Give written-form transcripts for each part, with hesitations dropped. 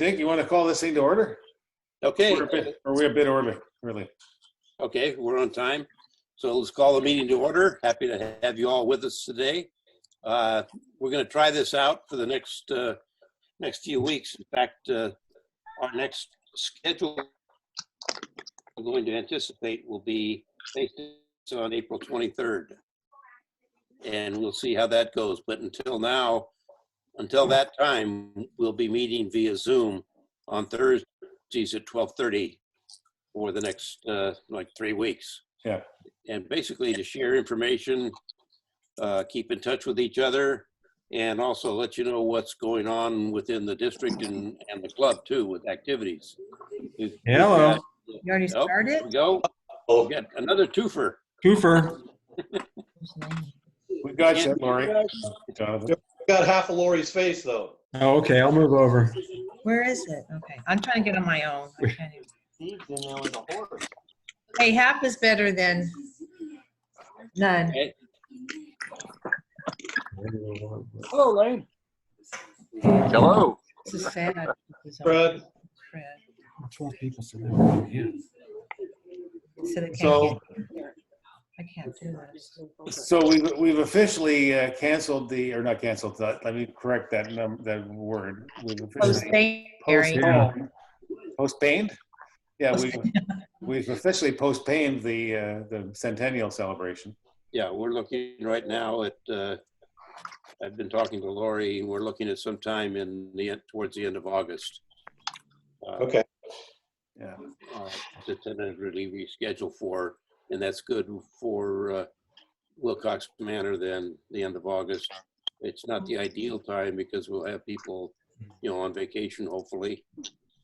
Dick, you want to call this thing to order? Okay. We're a bit early. Okay, we're on time. So let's call the meeting to order. Happy to have you all with us today. We're going to try this out for the next few weeks. In fact, our next schedule I'm going to anticipate will be based on April 23rd. And we'll see how that goes. But until that time, we'll be meeting via Zoom on Thursdays at 12:30 for the next like 3 weeks. Yeah. And basically to share information, keep in touch with each other, and also let you know what's going on within the district and the club too with activities. Hello. You already started? There we go. We'll get another twofer. Twofer. We got you, Lori. Jonathan. Got half of Lori's face though. Oh, okay. I'll move over. Where is it? Okay, I'm trying to get on my own. I can't even- Steve's in there with a horse. Hey, half is better than none. Okay. Hello, Lane. Hello. This is sad. Fred. Fred. 12 people surrounding me. So they can't So- get- I can't do this. So we've officially canceled or not canceled. Let me correct that word. We've officially postponed. Yeah, we've officially postponed the centennial celebration. Yeah, we're looking right now at, I've been talking to Lori, and we're looking at sometime towards the end of August. Okay. Yeah. To tentatively reschedule for, and that's good for Wilcox Manor then the end of August. It's not the ideal time because we'll have people, on vacation hopefully,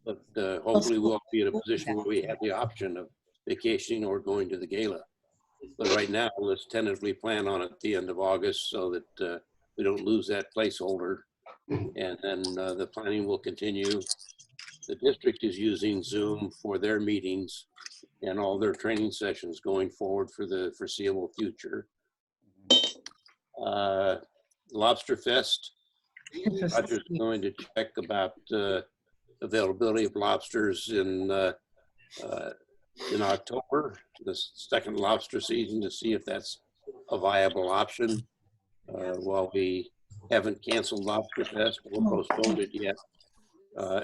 but hopefully we'll be in a position where we have the option of vacationing or going to the gala. But right now, let's tentatively plan on it at the end of August so that we don't lose that placeholder. And then the planning will continue. The district is using Zoom for their meetings and all their training sessions going forward for the foreseeable future. Lobster Fest, Roger's going to check about availability of lobsters in October, the second lobster season, to see if that's a viable option. While we haven't canceled Lobster Fest or postponed it yet,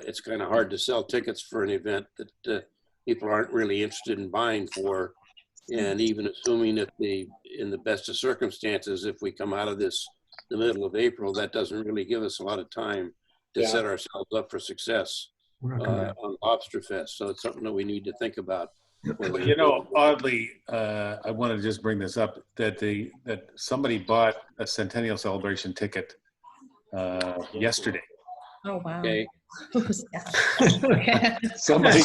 it's kind of hard to sell tickets for an event that people aren't really interested in buying for. And even assuming that in the best of circumstances, if we come out of this the middle of April, that doesn't really give us a lot of time to set ourselves up for success on Lobster Fest. So it's something that we need to think about. Oddly, I want to just bring this up that somebody bought a centennial celebration ticket yesterday. Oh, wow. Okay. Who's that? Somebody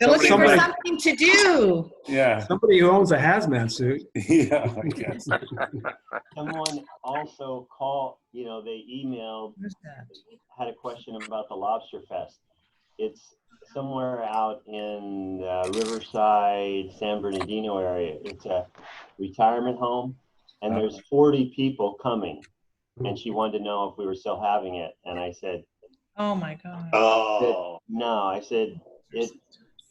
They're looking for somebody- something to do. Yeah. Somebody who owns a hazmat suit. Yeah, I guess. Someone also called, they emailed, Where's that? had a question about the Lobster Fest. It's somewhere out in Riverside, San Bernardino area. It's a retirement home, and there's 40 people coming. And she wanted to know if we were still having it. And I said, Oh, my God. Oh. no, I said,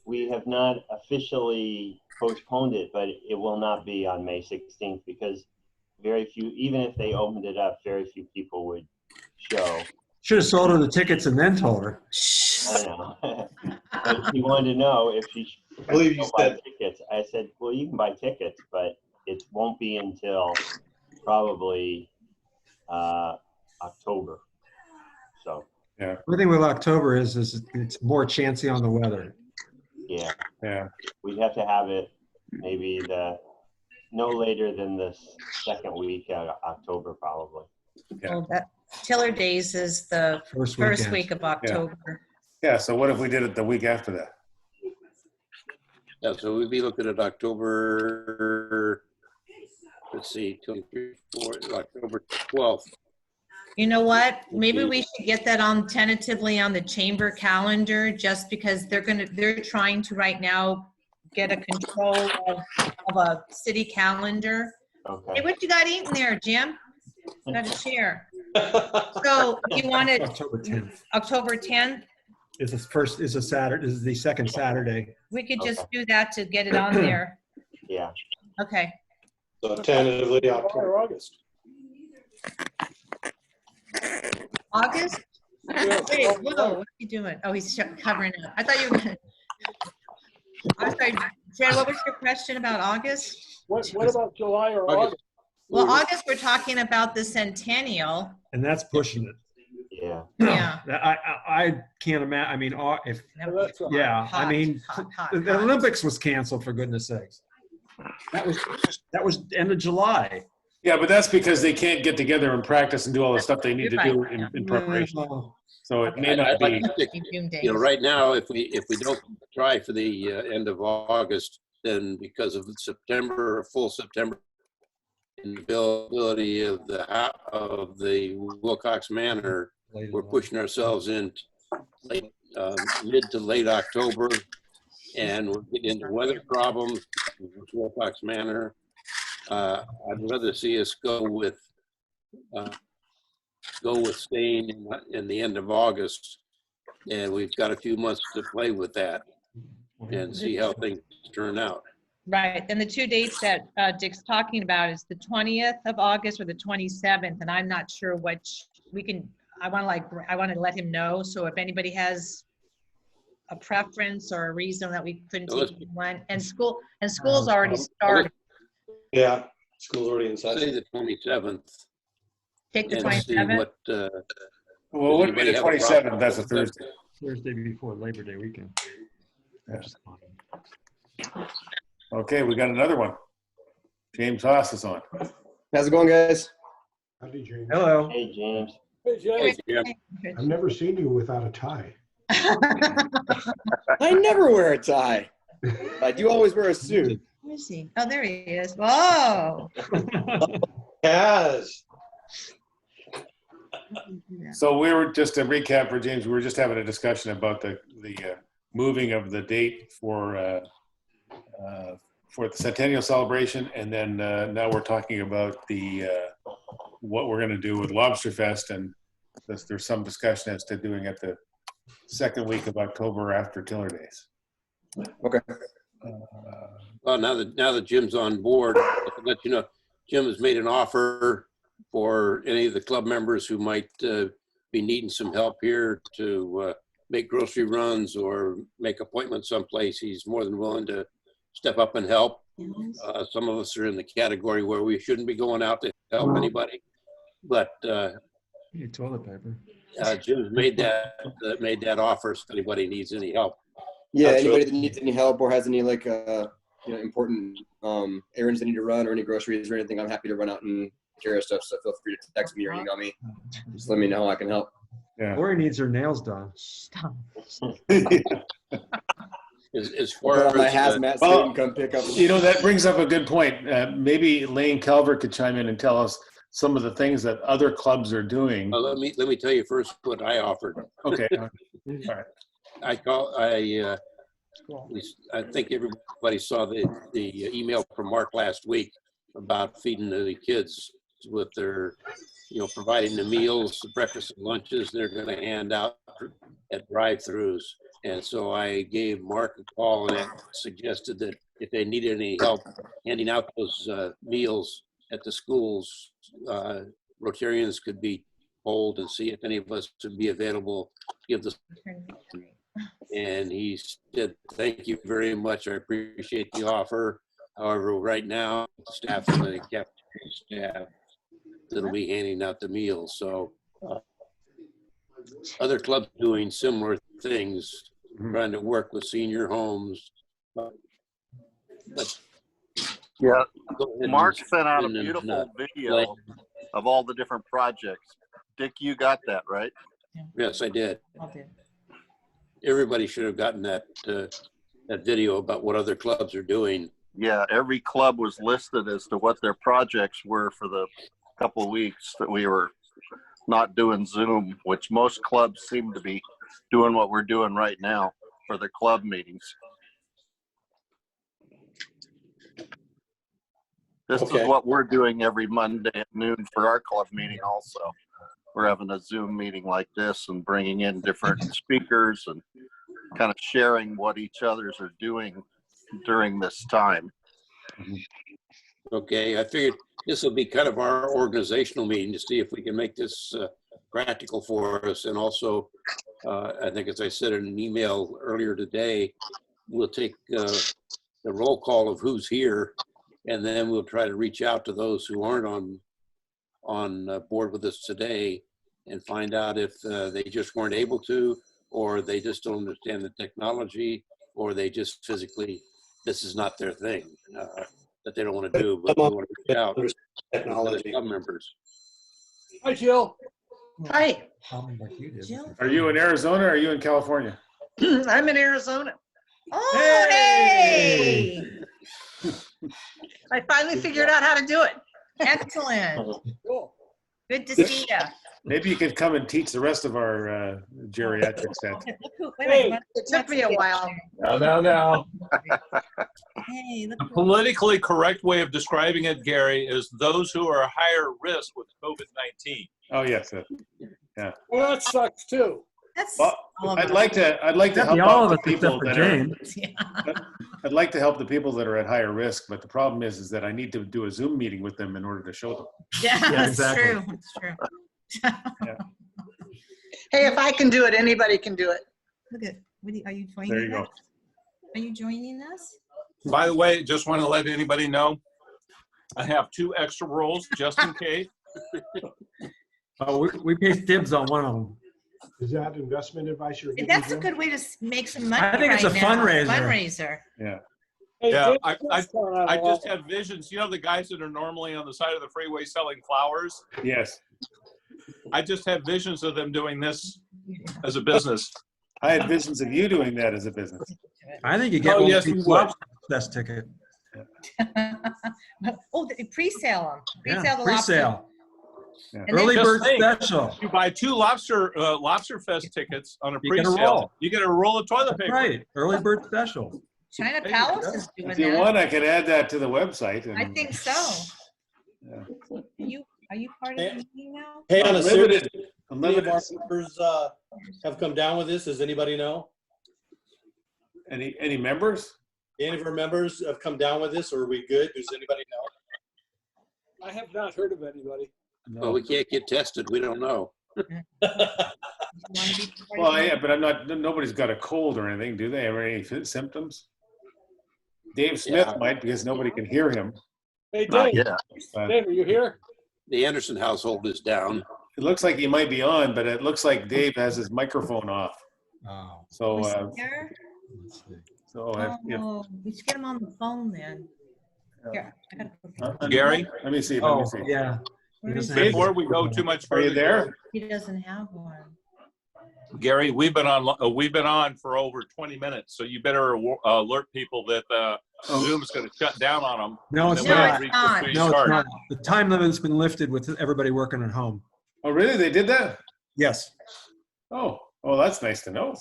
we have not officially postponed it, but it will not be on May 16th because very few, even if they opened it up, very few people would show. Should have sold her the tickets and then told her. I know. But she wanted to know if she I believe you should buy said. tickets. I said, well, you can buy tickets, but it won't be until probably October. So, Yeah. The thing with October is it's more chancy on the weather. Yeah. we'd have to have it maybe no later than the second week of October, probably. Yeah. Well, that Tiller Days is the First first weekend. week of October. Yeah. So what if we did it the week after that? Yeah, so we'd be looking at October, let's see, October 12th. You know what? Maybe we should get that on tentatively on the chamber calendar, just because they're trying to right now get a control of a city calendar. Hey, Okay. what you got eating there, Jim? Got to share. So you want it October 10th. October 10th? It's a Saturday, this is the second Saturday. We could just Okay. do that to get it on there. Yeah. Okay. So tentatively October. August. August? Yeah, Wait, whoa, what's he doing? Oh, he's covering up. I thought you were gonna. I'm sorry, Fred, what was your question about August? What about July or August. August? Well, August, we're talking about the centennial. And that's pushing it. Yeah. Yeah. I can't imagine, I mean, if, Well, that's a- yeah, I Hot, mean, hot, the hot. Olympics was canceled, for goodness sakes. That was end of July. Yeah, but that's because they can't get together and practice and do all the stuff they need to do in preparation. So it may not be. Right now, if we don't try for the end of August, then because of full September availability of the Wilcox Manor, we're pushing ourselves in mid to late October, and we're getting into weather problems with Wilcox Manor. I'd rather see us go with staying in the end of August, and we've got a few months to play with that and see how things turn out. Right, and the two dates that Dick's talking about is the 20th of August or the 27th, and I'm not sure which I want to let him know, so if anybody has a preference or a reason that we couldn't take one, and school's already started. Yeah, school's already inside. Say the 27th. Take the and see 27th. what, Well, it wouldn't be the 27th, that's a Thursday. Thursday before Labor Day weekend. Okay, we got another one. James Haas is on. How's it going, guys? Howdy, James. Hello. Hey, James. Hey, James. I've never seen you without a tie. I never wear a tie. I do always wear a suit. Where is he? Oh, there he is. Whoa. Yes. So we were, just to recap for James, we were just having a discussion about the moving of the date for the centennial celebration, and then now we're talking about what we're going to do with Lobster Fest, and there's some discussion as to doing it the second week of October after Tiller Days. Okay. well, now that Jim's on board, I can let you know, Jim has made an offer for any of the club members who might be needing some help here to make grocery runs or make appointments someplace. He's more than willing to step up and help. Some of us are in the category where we shouldn't be going out to help anybody, but Toilet paper. Jim's made that offer if anybody needs any help. Yeah, That's anybody right. that needs any help or has any important errands they need to run or any groceries or anything, I'm happy to run out and carry stuff. So feel free to text me or email me. Just let me know how I can help. Yeah. Lori needs her nails done. Stop. As Put far on my as hazmat well, suit and come pick up. You know, that brings up a good point. Maybe Lane Calvert could chime in and tell us some of the things that other clubs are doing. let me tell you first what I offered. Okay. All right. I think everybody saw the email from Mark last week about feeding the kids with their, providing the meals, the breakfast and lunches they're going to hand out at drive-throughs. And so I gave Mark a call and suggested that if they needed any help handing out those meals at the schools, Rotarians could be polled and see if any of us would be available. And he said, "Thank you very much. I appreciate the offer. However, right now, the staff in the cafeteria staff that'll be handing out the meals." So other clubs doing similar things, trying to work with senior homes. But Yeah, go ahead and Mark sent out a spin and, beautiful play. video of all the different projects. Dick, you got that, right? Yes, I did. I'll do. Everybody should have gotten that video about what other clubs are doing. Yeah, every club was listed as to what their projects were for the couple of weeks that we were not doing Zoom, which most clubs seem to be doing what we're doing right now for their club meetings. This Okay. is what we're doing every Monday at noon for our club meeting also. we're having a Zoom meeting like this and bringing in different speakers and kind of sharing what each others are doing during this time. Okay, I figured this will be kind of our organizational meeting to see if we can make this practical for us. And also, I think as I said in an email earlier today, we'll take the roll call of who's here, and then we'll try to reach out to those who aren't on board with us today and find out if they just weren't able to, or they just don't understand the technology, or they just physically, this is not their thing that they don't want to do, but we want to reach out to Technology. club members. Hi, Jill. Hi, Jill? Are you in Arizona or are you in California? I'm in Arizona. Oh, hey! I finally figured out how to do it. Excellent. Cool. Good to see you. Maybe you could come and teach the rest of our geriatric staff. It took me a while. No. Hey, look. The politically correct way of describing it, Gary, is those who are higher risk with COVID-19. Oh, yes. Well, that sucks too. That's Well, all of I'd us. like to help all out of the us people except for that are, James. Yeah. I'd like to help the people that are at higher risk, but the problem is that I need to do a Zoom meeting with them in order to show them. Yeah, Yeah, that's exactly. true. It's true. Hey, if I can do it, anybody can do it. Look at, are you There joining you go. us? Are you joining us? By the way, just want to let anybody know, I have 2 extra roles just in case. Oh, we paid dibs on one of them. Is that investment advice you're giving? That's a Jim? good way to make some money. I think it's right a now. fundraiser. Fundraiser. Yeah. Yeah, I just have visions. You know the guys that are normally on the side of the freeway selling flowers? Yes. I just have visions of them doing this as a business. I had visions of you doing that as a business. I think you get Oh, one yes, free we would. Fest ticket. Oh, pre-sale them. Yeah, Pre-sale the lobster. pre-sale. And then- Early Just bird think, special. You buy 2 lobster fest tickets on a You get a pre-sale. roll. You get a roll of toilet paper. Right, early bird special. China There you Palace go. is doing If you that. want, I could add that to the website. And, I think so. Yeah. Are you part of the meeting now? Hey, on a serious, Unlimited. any of our Unlimited. members have come down with this? Does anybody know? Any members? Any of our members have come down with this, or are we good? Does anybody know? I have not heard of anybody. Well, we can't get tested. We don't know. Well, yeah, but nobody's got a cold or anything, do they? Have any symptoms? Dave Smith Yeah. might, because nobody can hear him. Hey, Not Dave. yet. Dave, are you here? The Anderson household is down. It looks like he might be on, but it looks like Dave has his microphone off. Oh, So, Who's here? let's see. Oh, we should get him on the phone then. Here, I gotta go. Gary? Let me see. Oh, yeah. He Where is doesn't he? have Before we go too much Are further, you there? He doesn't have one. Gary, we've been on for over 20 minutes, so you better alert people that Zoom is going to shut down on them. No, it's No, not. it's not. No, it's not. The time limit's been lifted with everybody working at home. Oh, really? They did that? Yes. Oh, that's nice to know.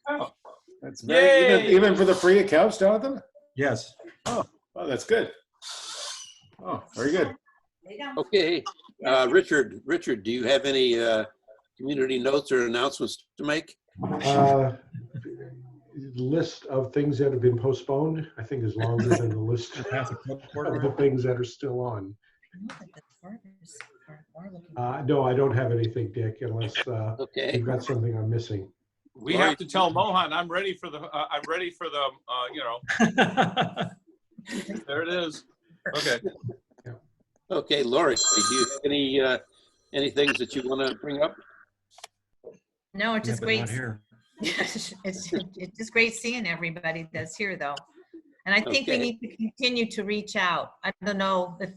Oh. That's very, Yay! even for the free accounts, Jonathan? Yes. Oh, that's good. Oh, very good. Okay, Richard, do you have any community notes or announcements to make? List of things that have been postponed, I think, is longer than the list of the things that are still on. No, I don't have anything, Dick, unless Okay. you've got something I'm missing. We have to tell Mohan I'm ready for the there it is. Okay. Okay, Lori, do you have any things that you want to bring up? No, it's just Yeah, but great. not here. It's just great seeing everybody that's here though. And I think we Okay. need to continue to reach out. I don't know if,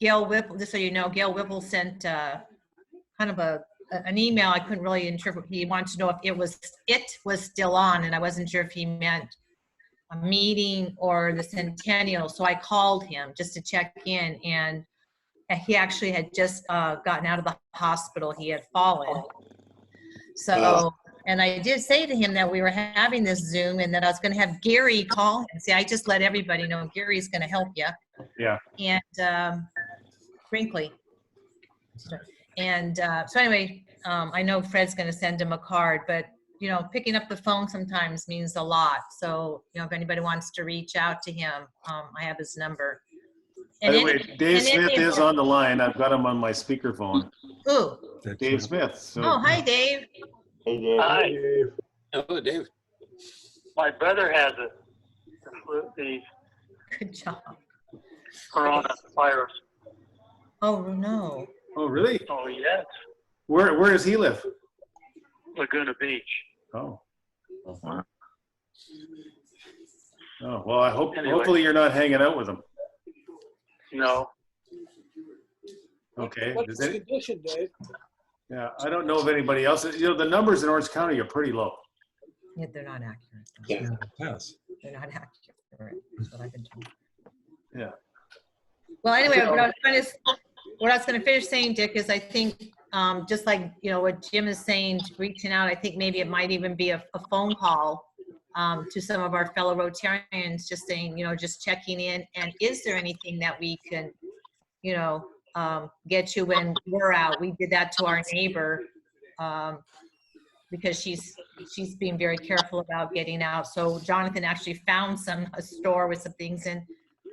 Gail Whipple, just so you know, Gail Whipple sent kind of an email. I couldn't really interpret. He wanted to know if it was still on, and I wasn't sure if he meant a meeting or the centennial. So I called him just to check in, and he actually had just gotten out of the hospital. He had fallen. So, and I did say to him that we were having this Zoom and that I was going to have Gary call him. See, I just let everybody know Gary's going to help you. Yeah. And Brinkley. And so anyway, I know Fred's going to send him a card, but you know, picking up the phone sometimes means a lot. So, you know, if anybody wants to reach out to him, I have his number. By the way, Dave Smith is on the line. I've got him on my speakerphone. Who? Dave Smith. So. Oh, hi, Dave. Hey, Dave. Hi. Hello, Dave. My brother has it. The Good job. coronavirus. Oh, no. Oh, really? Oh, yes. Where does he live? Laguna Beach. Oh. Oh, well, I hope, Anyway. hopefully you're not hanging out with him. No. Okay. What's the condition, Dave? Yeah, I don't know of anybody else. You know, the numbers in Orange County are pretty low. Yeah, they're not accurate. Yeah. Yes. They're not accurate. That's what I've been told. Yeah. Well, anyway, what I was going to finish saying, Dick, is I think just like, you know, what Jim is saying, reaching out, I think maybe it might even be a phone call to some of our fellow Rotarians, just saying, you know, just checking in. And is there anything that we can, you know, get you when we're out? We did that to our neighbor because she's being very careful about getting out. So Jonathan actually found a store with some things, and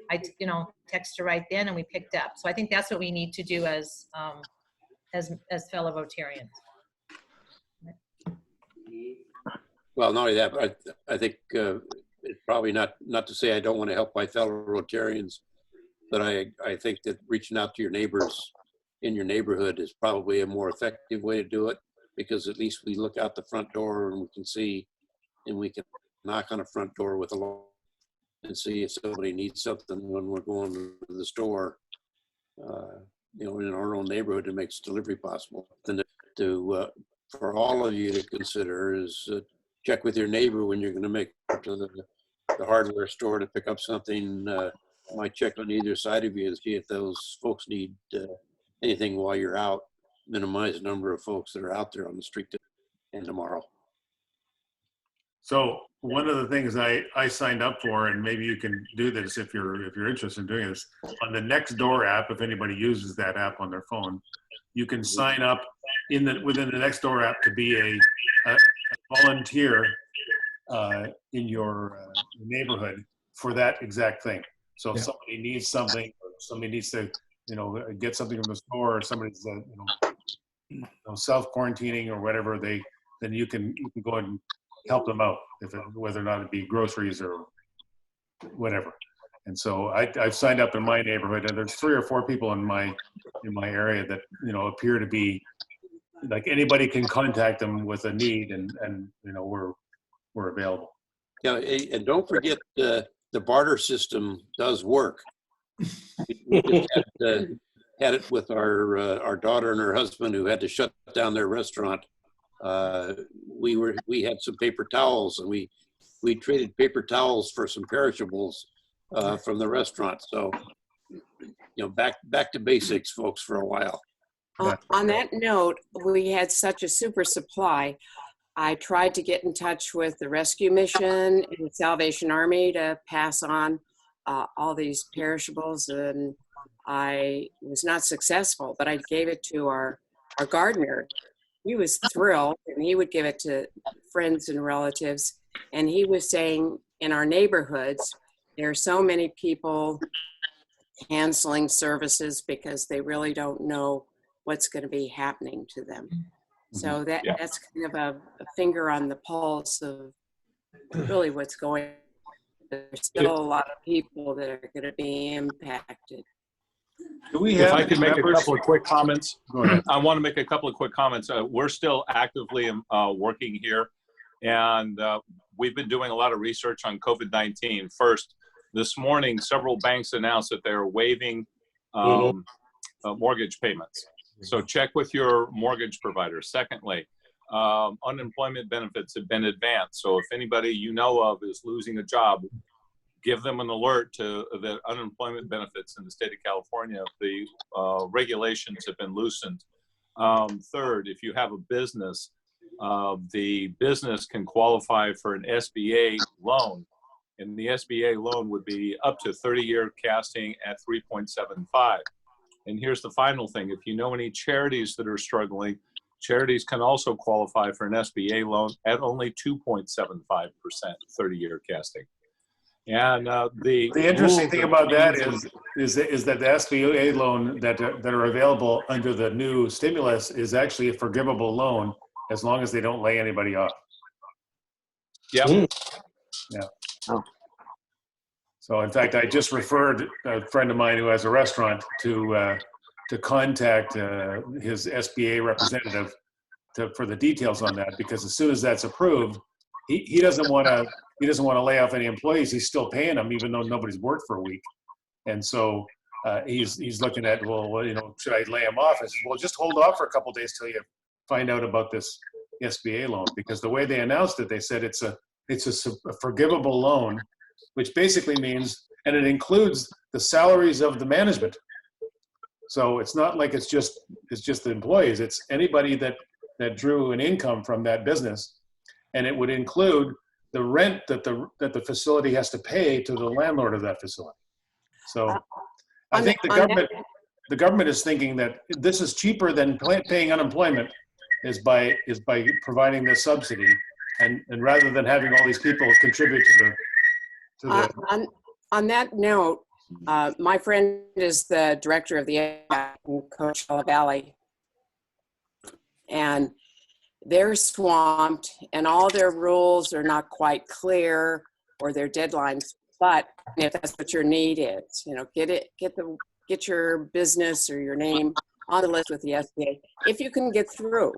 I, you know, texted her right then and we picked up. So I think that's what we need to do as fellow Rotarians. Well, not only that, but I think it's probably not to say I don't want to help my fellow Rotarians, but I think that reaching out to your neighbors in your neighborhood is probably a more effective way to do it, because at least we look out the front door and we can see, and we can knock on a front door with a lock and see if somebody needs something when we're going to the store, you know, in our own neighborhood. It makes delivery possible. Then for all of you to consider is check with your neighbor when you're going to make it to the hardware store to pick up something. Might check on either side of you to see if those folks need anything while you're out. Minimize the number of folks that are out there on the street and tomorrow. So one of the things I signed up for, and maybe you can do this if you're interested in doing this, on the Nextdoor app, if anybody uses that app on their phone, you can sign up within the Nextdoor app to be a volunteer in your neighborhood for that exact thing. So if somebody needs something, or somebody needs to, you know, get something from the store, or somebody's you know, self-quarantining or whatever, then you can go and help them out, whether or not it be groceries or whatever. And so I've signed up in my neighborhood, and there's 3 or 4 people in my area that, you know, appear to be like anybody can contact them with a need, and you know, we're available. Yeah, and don't forget the barter system does work. We just had it with our daughter and her husband who had to shut down their restaurant. We had some paper towels, and we traded paper towels for some perishables from the restaurant. So, you know, back to basics, folks, for a while. On that note, we had such a super supply. I tried to get in touch with the rescue mission and the Salvation Army to pass on all these perishables, and I was not successful, but I gave it to our gardener. He was thrilled, and he would give it to friends and relatives. And he was saying in our neighborhoods, there are so many people canceling services because they really don't know what's going to be happening to them. So that's kind of a finger on the pulse of really what's going on. There's still a lot of people that are going to be impacted. If I could make a couple of quick comments. I want to make a couple of quick comments. We're still actively working here, and we've been doing a lot of research on COVID-19. First, this morning, several banks announced that they're waiving mortgage payments. So check with your mortgage provider. Secondly, unemployment benefits have been advanced. So if anybody you know of is losing a job, give them an alert to the unemployment benefits in the state of California. The regulations have been loosened. Third, if you have a business, the business can qualify for an SBA loan. And the SBA loan would be up to 30-year casting at 3.75. And here's the final thing. If you know any charities that are struggling, charities can also qualify for an SBA loan at only 2.75% 30-year casting. And the interesting rules thing are about that changing. is that the SBA loan that are available under the new stimulus is actually a forgivable loan as long as they don't lay anybody off. Yep. Yeah. Oh. So in fact, I just referred a friend of mine who has a restaurant to contact his SBA representative for the details on that, because as soon as that's approved, he doesn't want to lay off any employees. He's still paying them even though nobody's worked for a week, and so he's looking at, well, you know, should I lay him off? I said, well, just hold off for a couple of days till you find out about this SBA loan, because the way they announced it, they said it's a forgivable loan, which basically means, and it includes the salaries of the management. So it's not like it's just the employees. It's anybody that drew an income from that business, and it would include the rent that the facility has to pay to the landlord of that facility. So I think the government is thinking that this is cheaper than paying unemployment is by providing this subsidy, and rather than having all these people contribute to the on that note, my friend is the director of the in Coachella Valley, and they're swamped, and all their rules are not quite clear, or their deadlines. But if that's what your need is, you know, get your business or your name on the list with the SBA if you can get through.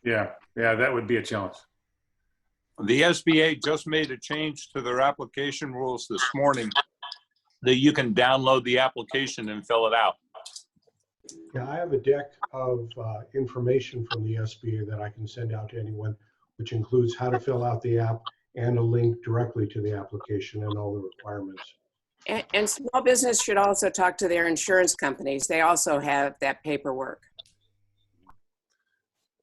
Yeah, that would be a challenge. The SBA just made a change to their application rules this morning that you can download the application and fill it out. Yeah, I have a deck of information from the SBA that I can send out to anyone, which includes how to fill out the app and a link directly to the application and all the requirements. And small business should also talk to their insurance companies. They also have that paperwork.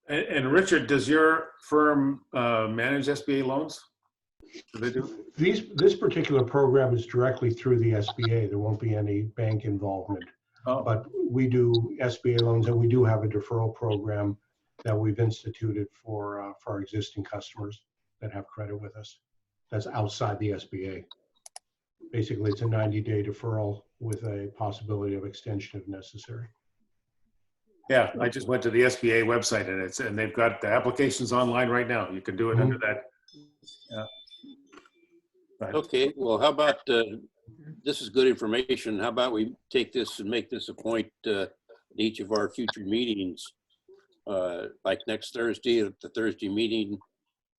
And Richard, does your firm manage SBA loans? Do they do? This particular program is directly through the SBA. There won't be any bank involvement. Oh. But we do SBA loans, and we do have a deferral program that we've instituted for our existing customers that have credit with us. That's outside the SBA. Basically, it's a 90-day deferral with a possibility of extension if necessary. Yeah, I just went to the SBA website, and they've got the applications online right now. You can do it under that. Yeah. Okay, well, how about, this is good information. How about we take this and make this a point at each of our future meetings, like next Thursday, at the Thursday meeting,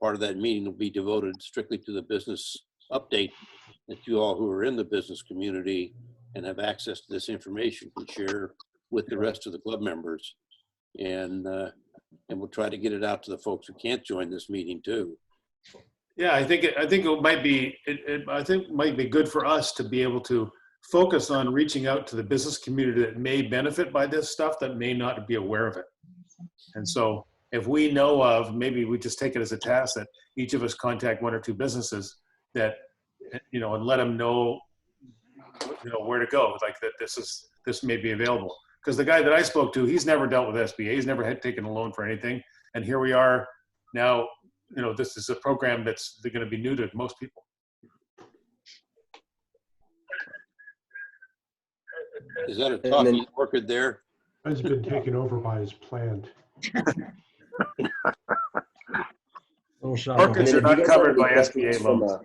part of that meeting will be devoted strictly to the business update that you all who are in the business community and have access to this information can share with the rest of the club members. And we'll try to get it out to the folks who can't join this meeting too. Yeah, I think it might be might be good for us to be able to focus on reaching out to the business community that may benefit by this stuff that may not be aware of it. And so if we know of, maybe we just take it as a task that each of us contact one or two businesses that, you know, and let them know, you know, where to go, like that this may be available. Because the guy that I spoke to, he's never dealt with SBA, he's never had taken a loan for anything, and here we are now. You know, this is a program that's going to be new to most people. Is that a talking orchid there? It's been taken over by his plant. Orchids are not covered by SBA loans.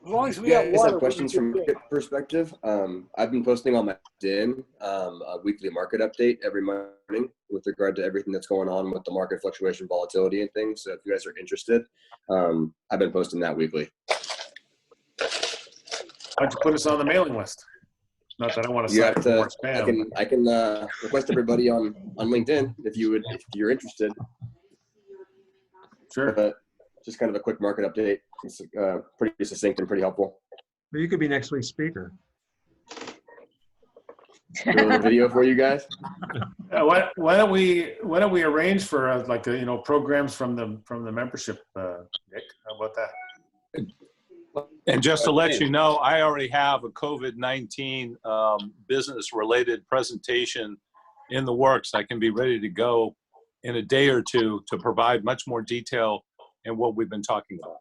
As long as we have water, questions from a perspective. I've been posting on my LinkedIn a weekly market update every morning with regard to everything that's going on with the market fluctuation, volatility, and things. So if you guys are interested, I've been posting that weekly. Why don't you put us on the mailing list? Not that I want to sign up for more spam. I can request everybody on LinkedIn if you're interested. Sure. But just kind of a quick market update. It's pretty succinct and pretty helpful. Well, you could be next week's speaker. Do a little video for you guys. Why don't we arrange for like programs from the membership, Nick? How about that? And just to let you know, I already have a COVID-19 business-related presentation in the works. I can be ready to go in a day or two to provide much more detail in what we've been talking about.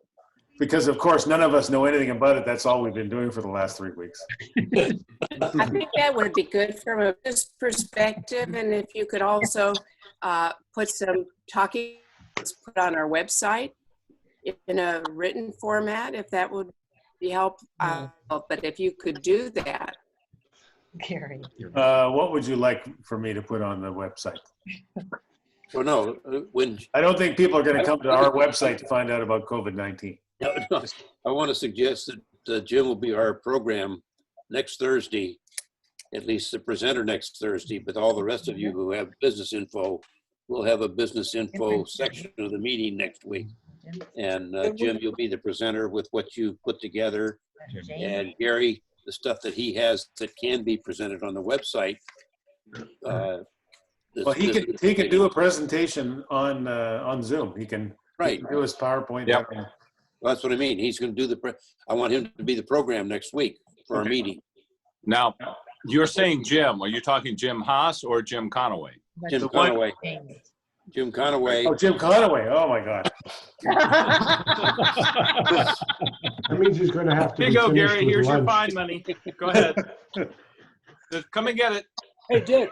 Because of course, none of us know anything about it. That's all we've been doing for the last 3 weeks. I think that would be good from a business perspective. And if you could also put some talking points put on our website in a written format, if that would be helpful. But if you could do that. Gary. What would you like for me to put on the website? Well, no, when I don't think people are going to come to our website to find out about COVID-19. no, I want to suggest that Jim will be our program next Thursday, at least the presenter next Thursday, but all the rest of you who have business info will have a business info section of the meeting next week. And Jim, you'll be the presenter with what you put together. And Gary, the stuff that he has that can be presented on the website. Well, he could do a presentation on Zoom. He can do his PowerPoint. Yep. Well, that's what I mean. He's going to do I want him to be the program next week for our meeting. Now, you're saying Jim. Are you talking Jim Haas or Jim Conaway? Jim Conaway. Jim Conaway. Oh, Jim Conaway. Oh, my God. That means he's going to have to. Here you go, Gary. Here's your fine money. Go ahead. Come and get it. Hey, Dick.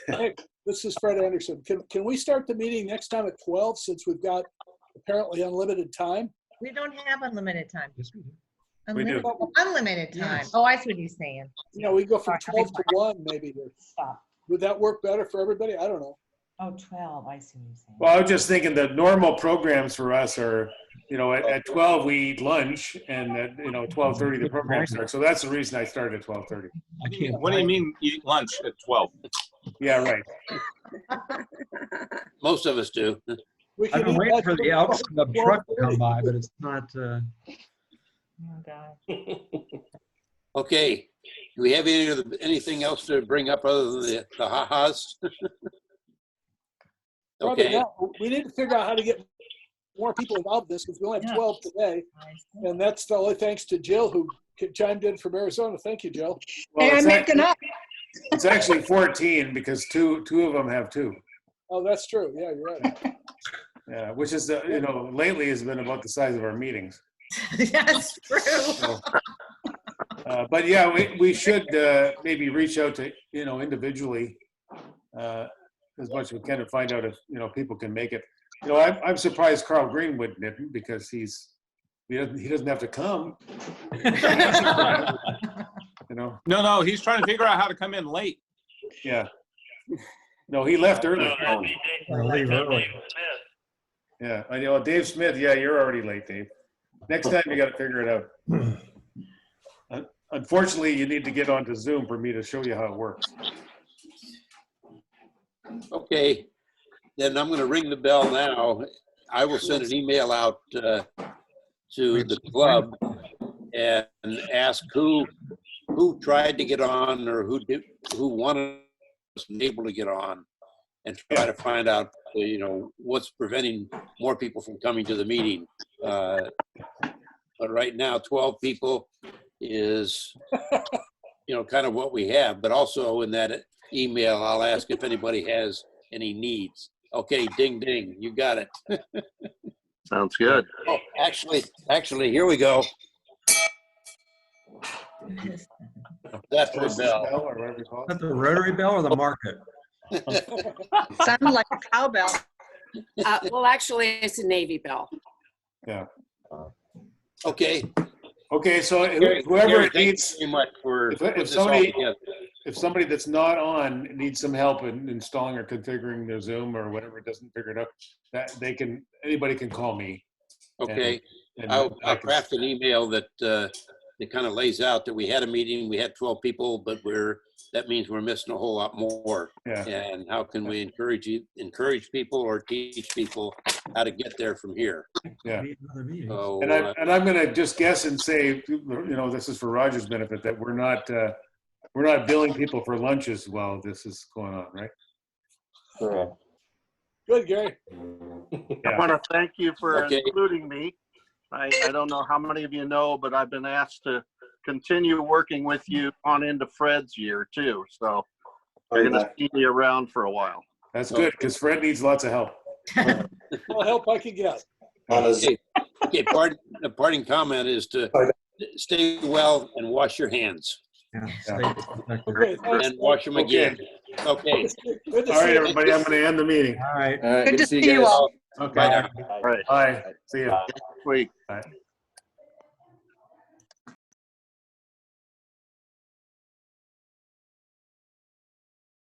Hey, this is Fred Anderson. Can we start the meeting next time at 12 since we've got apparently unlimited time? We don't have unlimited time. We do. Unlimited time. Yes. Oh, I see what he's saying. You know, we go from 12 to 1 maybe. Would that work better for everybody? I don't know. Oh, 12. I see what you're saying. Well, I was just thinking the normal programs for us are, you know, at 12 we eat lunch, and at 12:30 the program starts. So that's the reason I started at 12:30. What do you mean eat lunch at 12? Yeah, right. Most of us do. I've been waiting for the outside of the truck to come by, but it's not. Oh, God. Okay. Do we have anything else to bring up other than the ha-has? Okay. Now, we need to figure out how to get more people involved in this because we only have 12 today. And that's only thanks to Jill who chimed in from Arizona. Thank you, Jill. Well, And I'm making up. It's actually 14 because two of them have 2. Oh, that's true. Yeah, you're right. Yeah, which is lately has been about the size of our meetings. That's true. So, but yeah, we should maybe reach out to individually as much as we can to find out if people can make it. I'm surprised Carl Green wouldn't, because he doesn't have to come. No, he's trying to figure out how to come in late. Yeah. No, he left early. Leave early. Yeah, I know. Dave Smith, yeah, you're already late, Dave. Next time you got to figure it out. Unfortunately, you need to get onto Zoom for me to show you how it works. Okay. Then I'm going to ring the bell now. I will send an email out to the club and ask who tried to get on or who wanted was able to get on, and try to find out what's preventing more people from coming to the meeting. But right now 12 people is kind of what we have. But also in that email I'll ask if anybody has any needs. Okay, ding ding, you got it. Sounds good. Oh, actually here we go. That's the bell. Or whatever you call Is that the Rotary bell or the market? Sounded like a cowbell. Well, actually, it's a Navy bell. Yeah. Okay. Okay, so Gary, whoever thank needs, you very much for if putting this all somebody, together. if somebody that's not on needs some help in installing or configuring their Zoom or whatever, doesn't figure it out, that anybody can call me. Okay. And I'll craft an email that it kind of lays out that we had a meeting, we had 12 people, but that means we're missing a whole lot more. Yeah. And how can we encourage people or teach people how to get there from here? Yeah. So, And I'm going to just guess and say, this is for Roger's benefit, that we're not billing people for lunches while this is going on, right? Good, Gary. I want to thank you for Okay. including me. I don't know how many of you know, but I've been asked to continue working with you on into Fred's year too. So you're going to see me around for a while. That's good, because Fred needs lots of help. All help I can get. Okay, the parting comment is to stay well and wash your hands. Okay, thanks. And wash them again. Okay. Good to All see right, you. everybody, I'm going to end the meeting. All right. Good to see you all. Okay. All right. Bye. See you. Next week. Bye.